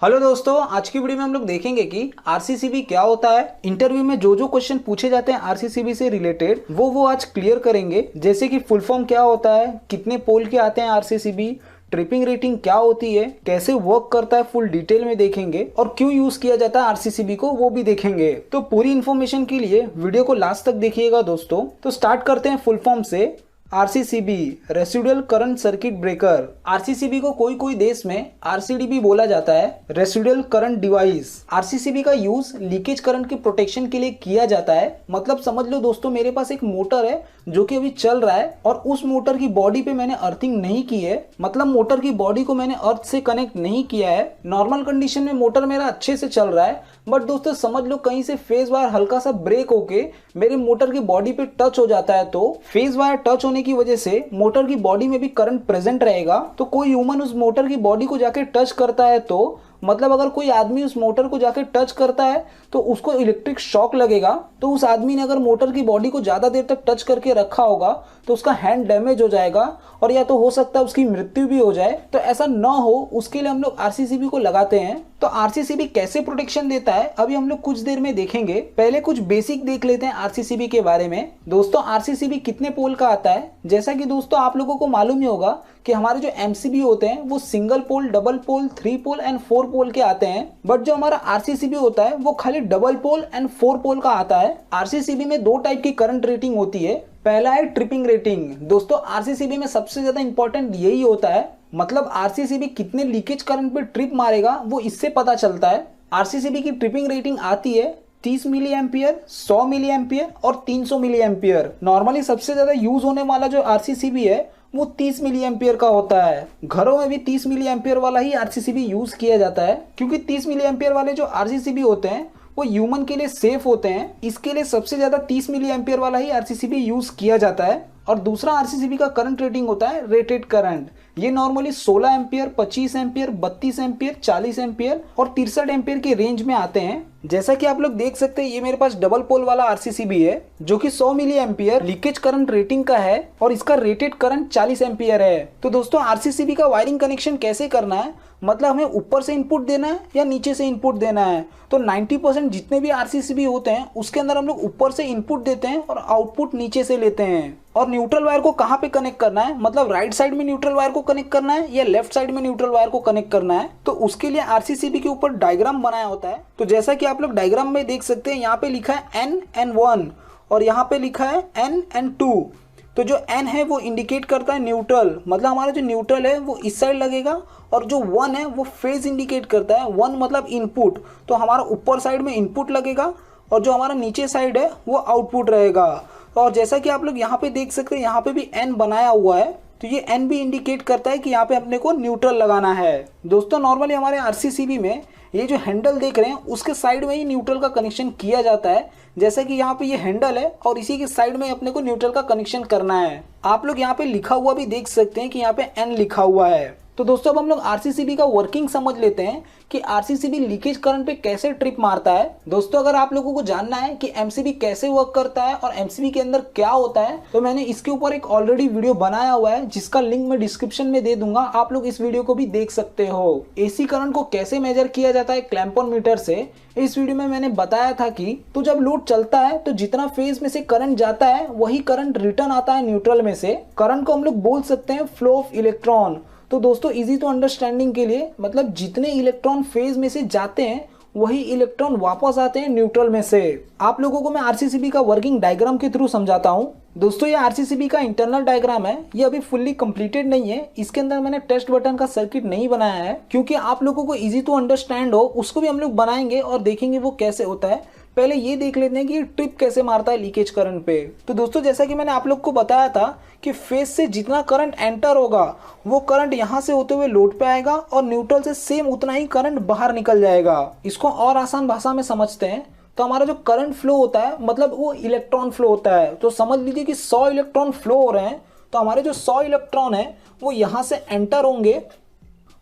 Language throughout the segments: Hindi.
हेलो दोस्तों, आज की वीडियो में हम लोग देखेंगे कि आरसीसीबी क्या होता है। इंटरव्यू में जो जो क्वेश्चन पूछे जाते हैं आरसीसीबी से रिलेटेड वो आज क्लियर करेंगे। जैसे कि फुल फॉर्म क्या होता है, कितने पोल के आते हैं आरसीसीबी, ट्रिपिंग रेटिंग क्या होती है, कैसे वर्क करता है, फुल डिटेल में देखेंगे और क्यों यूज किया जाता है आरसीसीबी को वो भी देखेंगे। तो पूरी इन्फॉर्मेशन के लिए वीडियो को लास्ट तक देखिएगा दोस्तों। तो स्टार्ट करते हैं फुल फॉर्म से। RCCB residual current circuit breaker. RCCB को कोई कोई देश में आरसीडी भी बोला जाता है, रेसिडुअल करंट डिवाइस। आरसीसीबी का यूज लीकेज करंट की प्रोटेक्शन के लिए किया जाता है। मतलब समझ लो दोस्तों, मेरे पास एक मोटर है जो कि अभी चल रहा है और उस मोटर की बॉडी पे मैंने अर्थिंग नहीं की है, मतलब मोटर की बॉडी को मैंने अर्थ से कनेक्ट नहीं किया है। नॉर्मल कंडीशन में मोटर मेरा अच्छे से चल रहा है, बट दोस्तों समझ लो कहीं से फेज वायर हल्का सा ब्रेक होके मेरे मोटर की बॉडी पे टच हो जाता है, तो फेज वायर टच होने की वजह से मोटर की बॉडी में भी करंट प्रेजेंट रहेगा। तो कोई ह्यूमन उस मोटर की बॉडी को जाके टच करता है, तो मतलब अगर कोई आदमी उस मोटर को जाके टच करता है तो उसको इलेक्ट्रिक शॉक लगेगा। तो उस आदमी ने अगर मोटर की बॉडी को ज्यादा देर तक टच करके रखा होगा तो उसका हैंड डैमेज हो जाएगा और या तो हो सकता है उसकी मृत्यु भी हो जाए। तो ऐसा ना हो उसके लिए हम लोग आरसीसीबी को लगाते हैं। तो आरसीसीबी कैसे प्रोटेक्शन देता है अभी हम लोग कुछ देर में देखेंगे। पहले कुछ बेसिक देख लेते हैं आरसीसीबी के बारे में। दोस्तों आरसीसीबी कितने पोल का आता है, जैसा कि दोस्तों आप लोगों को मालूम ही होगा कि हमारे जो एमसीबी होते हैं वो single pole, double pole, 3 pole and 4 pole के आते हैं। बट जो हमारा आरसीसीबी होता है वो खाली डबल पोल एंड 4 पोल का आता है। आरसीसीबी में 2 टाइप की करंट रेटिंग होती है। पहला है ट्रिपिंग रेटिंग। दोस्तों आरसीसीबी में सबसे ज्यादा इंपॉर्टेंट यही होता है, मतलब आरसीसीबी कितने लीकेज करंट पे ट्रिप मारेगा वो इससे पता चलता है। आरसीसीबी की ट्रिपिंग रेटिंग आती है 30 मिली एम्पियर, 100 मिली एम्पियर और 300 मिली एम्पियर। नॉर्मली सबसे ज्यादा यूज होने वाला जो आरसीसीबी है वो 30 मिली एम्पियर का होता है। घरों में भी 30 मिली एम्पियर वाला ही आरसीसीबी यूज किया जाता है, क्योंकि 30 मिली एम्पियर वाले जो आरसीसीबी होते हैं वो ह्यूमन के लिए सेफ होते हैं। इसके लिए सबसे ज्यादा 30 मिली एम्पियर वाला ही आरसीसीबी यूज किया जाता है। और दूसरा आरसीसीबी का करंट रेटिंग होता है रेटेड करंट। ये normally 16 ampere, 25 ampere, 32 ampere, 40 ampere और 63 एम्पियर के रेंज में आते हैं। जैसा कि आप लोग देख सकते हैं ये मेरे पास डबल पोल वाला आरसीसीबी है जो कि 100 milliampere leakage current rating का है और इसका रेटेड करंट 40 एम्पियर है। तो दोस्तों आरसीसीबी का वायरिंग कनेक्शन कैसे करना है, मतलब हमें ऊपर से इनपुट देना है या नीचे से इनपुट देना है। तो 90% जितने भी आरसीसीबी होते हैं उसके अंदर हम लोग ऊपर से इनपुट देते हैं और आउटपुट नीचे से लेते हैं। और न्यूट्रल वायर को कहाँ पे कनेक्ट करना है, मतलब राइट साइड में न्यूट्रल वायर को कनेक्ट करना है या लेफ्ट साइड में न्यूट्रल वायर को कनेक्ट करना है, तो उसके लिए आरसीसीबी के ऊपर डायग्राम बनाया होता है। तो जैसा कि आप लोग डायग्राम में देख सकते हैं, यहाँ पे लिखा है N1 और यहाँ पे लिखा है N2। तो जो N है वो इंडिकेट करता है न्यूट्रल, मतलब हमारा जो न्यूट्रल है वो इस साइड लगेगा, और जो 1 है वो फेज इंडिकेट करता है। 1 मतलब इनपुट, तो हमारा ऊपर साइड में इनपुट लगेगा और जो हमारा नीचे साइड है वो आउटपुट रहेगा। और जैसा कि आप लोग यहाँ पे देख सकते हैं यहाँ पे भी N बनाया हुआ है, तो ये N भी इंडिकेट करता है कि यहाँ पे अपने को न्यूट्रल लगाना है। दोस्तों नॉर्मली हमारे आरसीसीबी में ये जो हैंडल देख रहे हैं उसके साइड में ही न्यूट्रल का कनेक्शन किया जाता है। जैसा कि यहाँ पे ये हैंडल है और इसी के साइड में अपने को न्यूट्रल का कनेक्शन करना है। आप लोग यहाँ पे लिखा हुआ भी देख सकते हैं कि यहाँ पे N लिखा हुआ है। तो दोस्तों अब हम लोग आरसीसीबी का वर्किंग समझ लेते हैं कि आरसीसीबी लीकेज करंट पे कैसे ट्रिप मारता है। दोस्तों अगर आप लोगों को जानना है कि एमसीबी कैसे वर्क करता है और एमसीबी के अंदर क्या होता है, तो मैंने इसके ऊपर एक ऑलरेडी वीडियो बनाया हुआ है जिसका लिंक मैं डिस्क्रिप्शन में दे दूंगा, आप लोग इस वीडियो को भी देख सकते हो। एसी करंट को कैसे मेजर किया जाता है क्लैंपर मीटर से, इस वीडियो में मैंने बताया था कि तो जब लोड चलता है तो जितना फेज में से करंट जाता है वही करंट रिटर्न आता है न्यूट्रल में से। करंट को हम लोग बोल सकते हैं फ्लो ऑफ इलेक्ट्रॉन। तो दोस्तों इजी टू अंडरस्टैंडिंग के लिए, मतलब जितने इलेक्ट्रॉन फेज में से जाते हैं वही इलेक्ट्रॉन वापस आते हैं न्यूट्रल में से। आप लोगों को मैं आरसीसीबी का वर्किंग डायग्राम के थ्रू समझाता हूं। दोस्तों ये आरसीसीबी का इंटरनल डायग्राम है, ये अभी फुल्ली कंप्लीटेड नहीं है, इसके अंदर मैंने टेस्ट बटन का सर्किट नहीं बनाया है क्योंकि आप लोगों को इजी टू अंडरस्टैंड हो। उसको भी हम लोग बनाएंगे और देखेंगे वो कैसे होता है। पहले ये देख लेते हैं कि ट्रिप कैसे मारता है लीकेज करंट पे। तो दोस्तों जैसा कि मैंने आप लोग को बताया था कि फेज से जितना करंट एंटर होगा वो करंट यहाँ से होते हुए लोड पे आएगा और न्यूट्रल से सेम उतना ही करंट बाहर निकल जाएगा। इसको और आसान भाषा में समझते हैं तो हमारा जो करंट फ्लो होता है मतलब वो इलेक्ट्रॉन फ्लो होता है। तो समझ लीजिए कि 100 इलेक्ट्रॉन फ्लो हो रहे हैं, तो हमारे जो 100 इलेक्ट्रॉन है वो यहाँ से एंटर होंगे,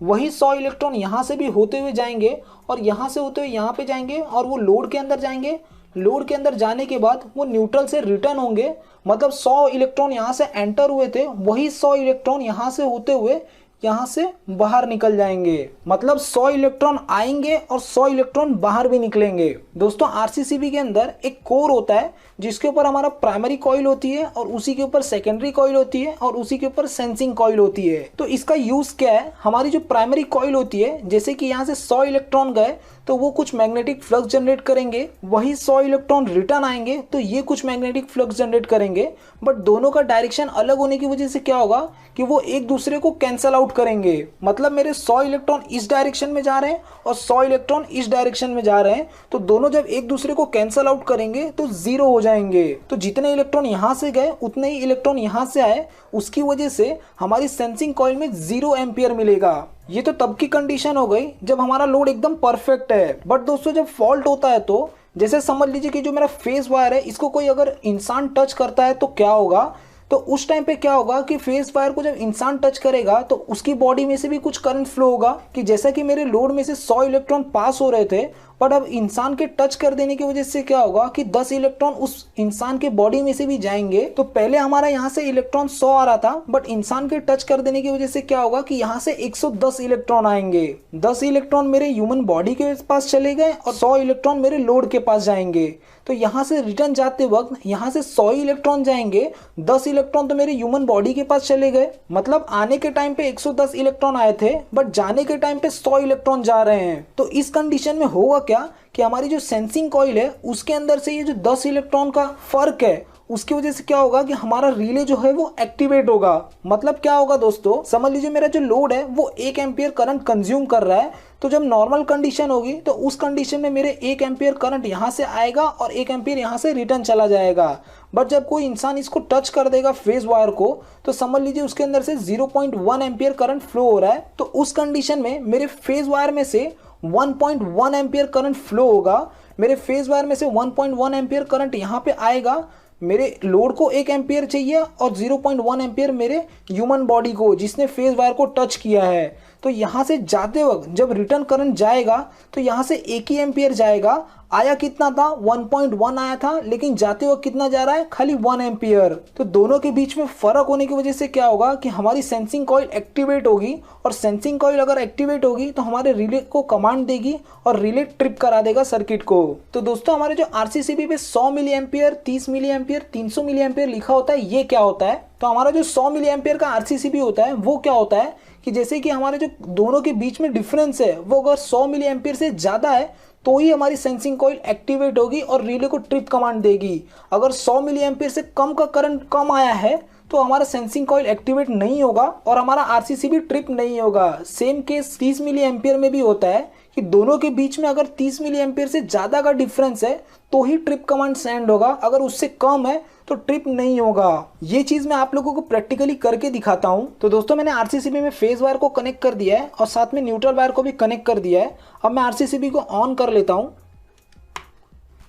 वही 100 इलेक्ट्रॉन यहाँ से भी होते हुए जाएंगे और यहाँ से होते हुए यहाँ पे जाएंगे और वो लोड के अंदर जाएंगे। लोड के अंदर जाने के बाद वो न्यूट्रल से रिटर्न होंगे, मतलब 100 इलेक्ट्रॉन यहाँ से एंटर हुए थे, वही 100 इलेक्ट्रॉन यहाँ से होते हुए यहाँ से बाहर निकल जाएंगे। मतलब 100 इलेक्ट्रॉन आएंगे और 100 इलेक्ट्रॉन बाहर भी निकलेंगे। दोस्तों आरसीसीबी के अंदर एक कोर होता है जिसके ऊपर हमारा प्राइमरी कॉइल होती है और उसी के ऊपर सेकेंडरी कॉइल होती है और उसी के ऊपर सेंसिंग कॉइल होती है। तो इसका यूज क्या है, हमारी जो प्राइमरी कॉइल होती है, जैसे कि यहाँ से 100 इलेक्ट्रॉन गए तो वो कुछ मैग्नेटिक फ्लक्स जनरेट करेंगे, वही 100 इलेक्ट्रॉन रिटर्न आएंगे तो ये कुछ मैग्नेटिक फ्लक्स जनरेट करेंगे। बट दोनों का डायरेक्शन अलग होने की वजह से क्या होगा कि वो एक दूसरे को कैंसल आउट करेंगे। मतलब मेरे 100 इलेक्ट्रॉन इस डायरेक्शन में जा रहे हैं और 100 इलेक्ट्रॉन इस डायरेक्शन में जा रहे हैं, तो दोनों जब एक दूसरे को कैंसल आउट करेंगे तो जीरो हो जाएंगे। तो जितने इलेक्ट्रॉन यहाँ से गए उतने ही इलेक्ट्रॉन यहाँ से आए, उसकी वजह से हमारी सेंसिंग कॉइल में 0 एम्पियर मिलेगा। ये तो तब की कंडीशन हो गई जब हमारा लोड एकदम परफेक्ट है। बट दोस्तों जब फॉल्ट होता है तो जैसे समझ लीजिए कि जो मेरा फेस वायर है इसको कोई अगर इंसान टच करता है तो क्या होगा, तो उस टाइम पे क्या होगा कि फेस वायर को जब इंसान टच करेगा तो उसकी बॉडी में से भी कुछ करंट फ्लो होगा। कि जैसा कि मेरे लोड में से 100 इलेक्ट्रॉन पास हो रहे थे, बट अब इंसान के टच कर देने की वजह से क्या होगा कि 10 इलेक्ट्रॉन उस इंसान के बॉडी में से भी जाएंगे। तो पहले हमारा यहाँ से इलेक्ट्रॉन 100 आ रहा था, बट इंसान के टच कर देने की वजह से क्या होगा कि यहाँ से 110 इलेक्ट्रॉन आएंगे। 10 इलेक्ट्रॉन मेरे ह्यूमन बॉडी के पास चले गए और 100 इलेक्ट्रॉन मेरे लोड के पास जाएंगे। तो यहाँ से रिटर्न जाते वक्त यहाँ से 100 इलेक्ट्रॉन जाएंगे, 10 इलेक्ट्रॉन तो मेरे ह्यूमन बॉडी के पास चले गए। मतलब आने के टाइम पे 110 इलेक्ट्रॉन आए थे, बट जाने के टाइम पे 100 इलेक्ट्रॉन जा रहे हैं। तो इस कंडीशन में होगा क्या कि हमारी जो सेंसिंग कॉइल है उसके अंदर से ये जो 10 इलेक्ट्रॉन का फर्क है उसकी वजह से क्या होगा कि हमारा रिले जो है वो एक्टिवेट होगा। मतलब क्या होगा दोस्तों, समझ लीजिए मेरा जो लोड है वो 1 एम्पियर करंट कंज्यूम कर रहा है। तो जब नॉर्मल कंडीशन होगी तो उस कंडीशन में मेरे 1 एम्पियर करंट यहाँ से आएगा और 1 एम्पियर यहाँ से रिटर्न चला जाएगा। बट जब कोई इंसान इसको टच कर देगा फेस वायर को तो समझ लीजिए उसके अंदर से 0.1 एम्पियर करंट फ्लो हो रहा है। तो उस कंडीशन में मेरे फेस वायर में से 1.1 एम्पियर करंट फ्लो होगा। मेरे फेस वायर में से 1.1 एम्पियर करंट यहाँ पे आएगा। मेरे लोड को 1 एम्पियर चाहिए और 0.1 एम्पियर मेरे ह्यूमन बॉडी को जिसने फेस वायर को टच किया है। तो यहाँ से जाते वक्त जब रिटर्न करंट जाएगा तो यहाँ से 1 ही एम्पियर जाएगा। आया कितना था, 1.1 आया था, लेकिन जाते वक्त कितना जा रहा है, खाली 1 एम्पियर। तो दोनों के बीच में फर्क होने की वजह से क्या होगा कि हमारी सेंसिंग कॉइल एक्टिवेट होगी, और सेंसिंग कॉइल अगर एक्टिवेट होगी तो हमारे रिले को कमांड देगी और रिले ट्रिप करा देगा सर्किट को। तो दोस्तों हमारे जो आरसीसीबी पे 100 milliampere, 30 milliampere, 300 milliampere लिखा होता है, ये क्या होता है? तो हमारा जो 100 मिली एम्पियर का आरसीसीबी होता है वो क्या होता है कि जैसे कि हमारे जो दोनों के बीच में डिफरेंस है वो अगर 100 मिली एम्पियर से ज़्यादा है तो ही हमारी सेंसिंग कॉइल एक्टिवेट होगी और रिले को ट्रिप कमांड देगी। अगर 100 मिली एम्पियर से कम का करंट कम आया है तो हमारा सेंसिंग कॉइल एक्टिवेट नहीं होगा और हमारा आरसीसीबी ट्रिप नहीं होगा। सेम केस 30 मिली एम्पियर में भी होता है कि दोनों के बीच में अगर 30 मिली एम्पियर से ज़्यादा का डिफरेंस है तो ही ट्रिप कमांड सेंड होगा, अगर उससे कम है तो ट्रिप नहीं होगा। ये चीज़ मैं आप लोगों को प्रैक्टिकली करके दिखाता हूँ। तो दोस्तों मैंने आरसीसीबी में फेस वायर को कनेक्ट कर दिया है और साथ में न्यूट्रल वायर को भी कनेक्ट कर दिया है। अब मैं आरसीसीबी को ऑन कर लेता हूँ।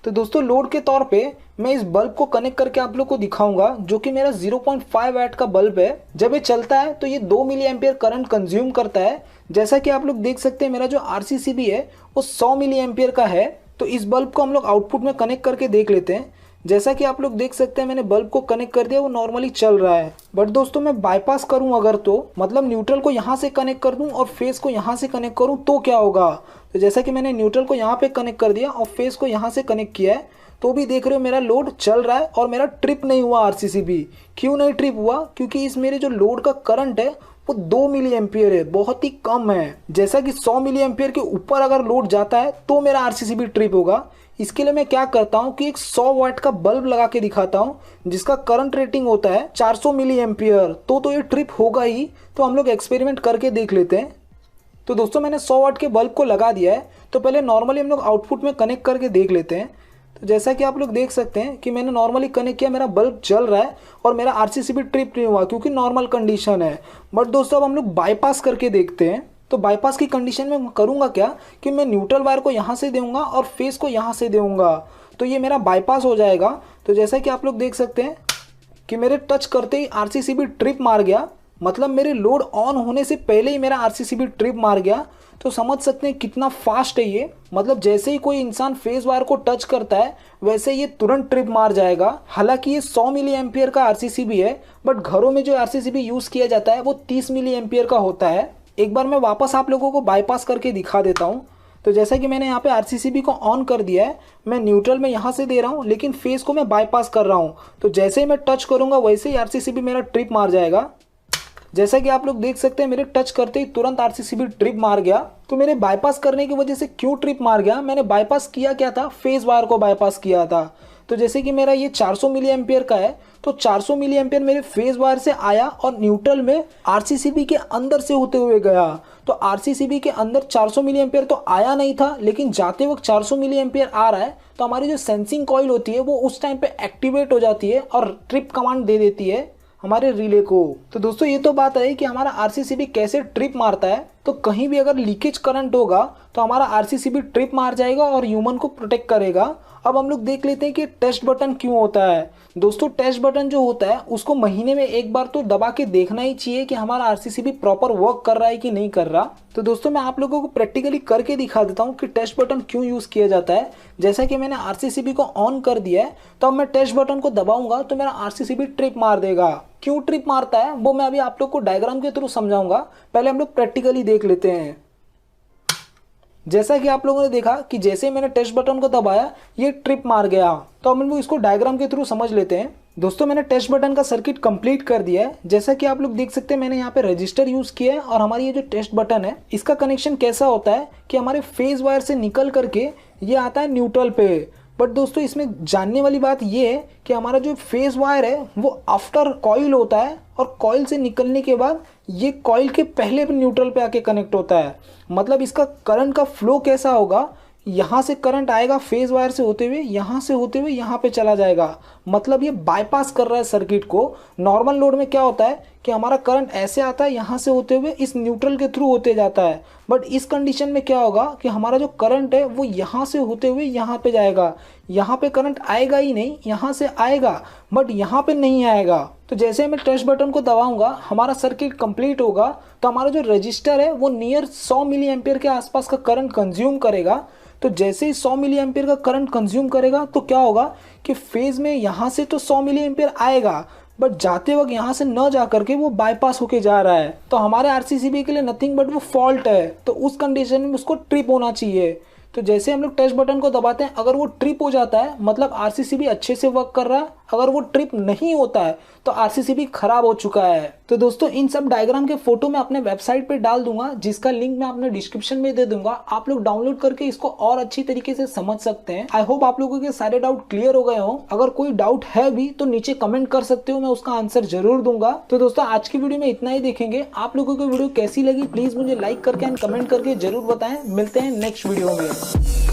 तो दोस्तों लोड के तौर पे मैं इस बल्ब को कनेक्ट करके आप लोग को दिखाऊंगा, जो कि मेरा 0.5 वैट का बल्ब है। जब ये चलता है तो ये 2 मिली एम्पियर करंट कंज्यूम करता है। जैसा कि आप लोग देख सकते हैं मेरा जो आरसीसीबी है वो 100 मिली एम्पियर का है। तो इस बल्ब को हम लोग आउटपुट में कनेक्ट करके देख लेते हैं। जैसा कि आप लोग देख सकते हैं मैंने बल्ब को कनेक्ट कर दिया, वो नॉर्मली चल रहा है। बट दोस्तों मैं बाईपास करूं अगर, तो मतलब न्यूट्रल को यहाँ से कनेक्ट कर दूं और फेस को यहाँ से कनेक्ट करूं तो क्या होगा। तो जैसा कि मैंने न्यूट्रल को यहाँ पे कनेक्ट कर दिया और फेस को यहाँ से कनेक्ट किया है, तो भी देख रहे हो मेरा लोड चल रहा है और मेरा ट्रिप नहीं हुआ आरसीसीबी। क्यों नहीं ट्रिप हुआ? क्योंकि इस मेरे जो लोड का करंट है वो 2 मिली एम्पियर है, बहुत ही कम है। जैसा कि 100 मिली एम्पियर के ऊपर अगर लोड जाता है तो मेरा आरसीसीबी ट्रिप होगा। इसके लिए मैं क्या करता हूँ कि एक 100 वाट का बल्ब लगा के दिखाता हूँ जिसका करंट रेटिंग होता है 400 मिली एम्पियर। तो ये ट्रिप होगा ही। तो हम लोग एक्सपेरिमेंट करके देख लेते हैं। तो दोस्तों मैंने 100 वाट के बल्ब को लगा दिया है। तो पहले नॉर्मली हम लोग आउटपुट में कनेक्ट करके देख लेते हैं। तो जैसा कि आप लोग देख सकते हैं कि मैंने नॉर्मली कनेक्ट किया, मेरा बल्ब जल रहा है और मेरा आरसीसीबी ट्रिप नहीं हुआ क्योंकि नॉर्मल कंडीशन है। बट दोस्तों अब हम लोग बाईपास करके देखते हैं। तो बाईपास की कंडीशन में करूँगा क्या कि मैं न्यूट्रल वायर को यहाँ से दूंगा और फेस को यहाँ से दूंगा, तो ये मेरा बाईपास हो जाएगा। तो जैसा कि आप लोग देख सकते हैं कि मेरे टच करते ही आरसीसीबी ट्रिप मार गया, मतलब मेरे लोड ऑन होने से पहले ही मेरा आरसीसीबी ट्रिप मार गया। तो समझ सकते हैं कितना फास्ट है ये। मतलब जैसे ही कोई इंसान फेज वायर को टच करता है वैसे ये तुरंत ट्रिप मार जाएगा। हालांकि ये 100 मिली एम्पियर का आरसीसीबी है, बट घरों में जो आरसीसीबी यूज किया जाता है वो 30 मिली एम्पियर का होता है। एक बार मैं वापस आप लोगों को बाईपास करके दिखा देता हूँ। तो जैसा कि मैंने यहाँ पे आरसीसीबी को ऑन कर दिया है, मैं न्यूट्रल में यहाँ से दे रहा हूँ, लेकिन फेस को मैं बाईपास कर रहा हूँ। तो जैसे ही मैं टच करूँगा वैसे ही आरसीसीबी मेरा ट्रिप मार जाएगा। जैसा कि आप लोग देख सकते हैं मेरे टच करते ही तुरंत आरसीसीबी ट्रिप मार गया। तो मेरे बाईपास करने की वजह से क्यों ट्रिप मार गया, मैंने बाईपास किया क्या था, फेज वायर को बाईपास किया था। तो जैसे कि मेरा ये 400 मिली एम्पियर का है, तो 400 मिली एम्पियर मेरे फेज वायर से आया और न्यूट्रल में आरसीसीबी के अंदर से होते हुए गया। तो आरसीसीबी के अंदर 400 मिली एम्पियर तो आया नहीं था, लेकिन जाते वक्त 400 मिली एम्पियर आ रहा है। तो हमारी जो सेंसिंग कॉइल होती है वो उस टाइम पे एक्टिवेट हो जाती है और ट्रिप कमांड दे देती है हमारे रिले को। तो दोस्तों ये तो बात है कि हमारा आरसीसीबी कैसे ट्रिप मारता है। तो कहीं भी अगर लीकेज करंट होगा तो हमारा आरसीसीबी ट्रिप मार जाएगा और ह्यूमन को प्रोटेक्ट करेगा। अब हम लोग देख लेते हैं कि टेस्ट बटन क्यों होता है। दोस्तों टेस्ट बटन जो होता है उसको महीने में एक बार तो दबा के देखना ही चाहिए कि हमारा आरसीसीबी प्रॉपर वर्क कर रहा है कि नहीं कर रहा। तो दोस्तों मैं आप लोगों को प्रैक्टिकली करके दिखा देता हूँ कि टेस्ट बटन क्यों यूज किया जाता है। जैसा कि मैंने आरसीसीबी को ऑन कर दिया है, तो अब मैं टेस्ट बटन को दबाऊंगा तो मेरा आरसीसीबी ट्रिप मार देगा। क्यों ट्रिप मारता है वो मैं अभी आप लोग को डायग्राम के थ्रू समझाऊंगा। पहले हम लोग प्रैक्टिकली देख लेते हैं। जैसा कि आप लोगों ने देखा कि जैसे ही मैंने टेस्ट बटन को दबाया ये ट्रिप मार गया। तो हम लोग इसको डायग्राम के थ्रू समझ लेते हैं। दोस्तों मैंने टेस्ट बटन का सर्किट कंप्लीट कर दिया है। जैसा कि आप लोग देख सकते हैं मैंने यहाँ पे रजिस्टर यूज किया है और हमारी ये जो टेस्ट बटन है इसका कनेक्शन कैसा होता है कि हमारे फेज वायर से निकल करके ये आता है न्यूट्रल पे। बट दोस्तों इसमें जानने वाली बात ये है कि हमारा जो फेज वायर है वो आफ्टर कॉइल होता है और कॉइल से निकलने के बाद ये कॉइल के पहले न्यूट्रल पे आके कनेक्ट होता है। मतलब इसका करंट का फ्लो कैसा होगा, यहाँ से करंट आएगा फेज वायर से होते हुए, यहाँ से होते हुए यहाँ पे चला जाएगा। मतलब ये बाईपास कर रहा है सर्किट को। नॉर्मल लोड में क्या होता है कि हमारा करंट ऐसे आता है, यहाँ से होते हुए इस न्यूट्रल के थ्रू होते जाता है। बट इस कंडीशन में क्या होगा कि हमारा जो करंट है वो यहाँ से होते हुए यहाँ पे जाएगा। यहाँ पे करंट आएगा ही नहीं, यहाँ से आएगा बट यहाँ पे नहीं आएगा। तो जैसे मैं टेस्ट बटन को दबाऊंगा हमारा सर्किट कंप्लीट होगा। तो हमारा जो रजिस्टर है वो नियर 100 मिली एम्पियर के आसपास का करंट कंज्यूम करेगा। तो जैसे ही 100 मिली एम्पियर का करंट कंज्यूम करेगा तो क्या होगा कि फेज में यहाँ से तो 100 मिली एम्पियर आएगा, बट जाते वक्त यहाँ से न जा करके वो बाईपास होके जा रहा है। तो हमारे आरसीसीबी के लिए नथिंग बट वो फॉल्ट है। तो उस कंडीशन में उसको ट्रिप होना चाहिए। तो जैसे हम लोग टेस्ट बटन को दबाते हैं, अगर वो ट्रिप हो जाता है मतलब आरसीसीबी अच्छे से वर्क कर रहा है। अगर वो ट्रिप नहीं होता है तो आरसीसीबी खराब हो चुका है। तो दोस्तों इन सब डायग्राम के फोटो मैं अपने वेबसाइट पे डाल दूंगा, जिसका लिंक मैं अपने डिस्क्रिप्शन में दे दूंगा। आप लोग डाउनलोड करके इसको और अच्छी तरीके से समझ सकते हैं। आई होप आप लोगों के सारे डाउट क्लियर हो गए हो। अगर कोई डाउट है भी तो नीचे कमेंट कर सकते हो, मैं उसका आंसर जरूर दूंगा। तो दोस्तों आज की वीडियो में इतना ही देखेंगे। आप लोगों को वीडियो कैसी लगी प्लीज मुझे लाइक करके एंड कमेंट करके जरूर बताएं। मिलते हैं नेक्स्ट वीडियो में।